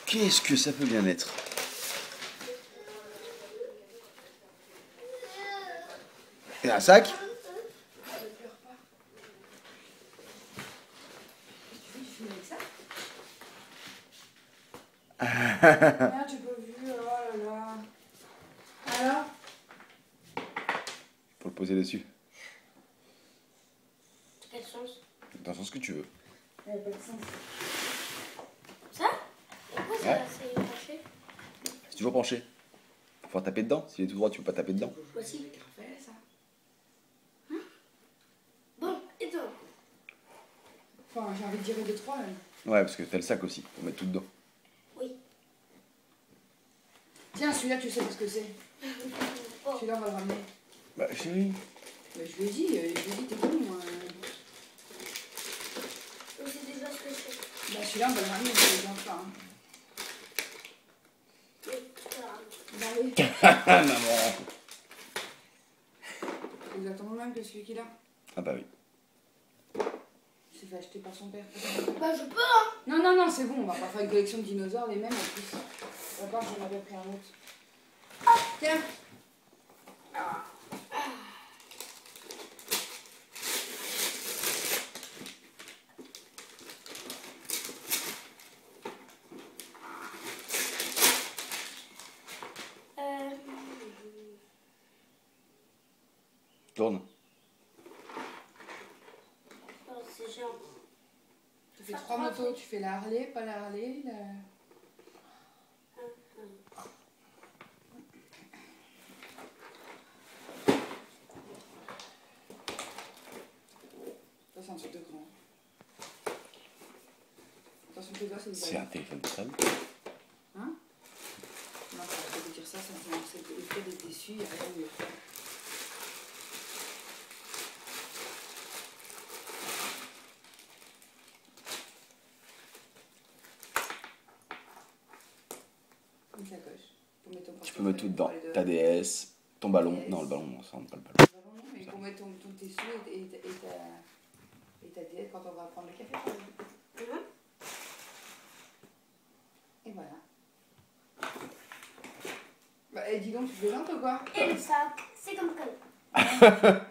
Qu'est-ce que ça peut bien être? Et un sac? Merde, j'ai pas vu. Oh là là. Alors? Faut le poser dessus. Quel sens? Dans le sens que tu veux. Ça n'a pas de sens. Ça? Et pourquoi Ouais. ça c'est penché? C'est toujours penché. Faut taper dedans. S'il est tout droit, tu peux pas taper dedans. Voici. Raphaël, ça. Bon, et toi? Enfin, j'ai envie de dire 2-3 même. Ouais, parce que t'as le sac aussi. Faut mettre tout dedans. Oui. Tiens, celui-là, tu sais ce que c'est. Oh. Celui-là, on va le ramener. Bah, chérie. Bah, je lui ai dit, t'es con, moi. Je sais déjà ce que c'est. Bah, celui-là, on va le ramener, je le viens pas. Hein. Bah oui. Ah, maman. C'est exactement le même que celui qu'il a. Ah bah oui. Il s'est fait acheter par son père. Bah je peux hein. Non, non, non, c'est bon, on va pas faire une collection de dinosaures, les mêmes en plus. D'abord, j'en avais pris un autre. Tiens. Tourne. Oh, c'est géant. Tu fais 3 motos, tu fais la Harley, pas la Harley, la... Ça, c'est un truc de grand. Attention, tes doigts, c'est une C'est balle. un téléphone portable. Hein? Non, ça veut dire ça, c'est le fait d'être déçu, il n'y a rien de mieux. Une sacoche. Pour mettre ton Tu peux mettre tout dedans. portefeuille, Ta DS, ton ballon. DS. Non, le ballon, non, ça rentre pas le ballon. Non, mais pour mettre ton tes sous et ta diète quand on va prendre le café. par exemple. Et voilà. Bah, et dis donc, tu plaisantes ou quoi? Et le sac, c'est comme ça.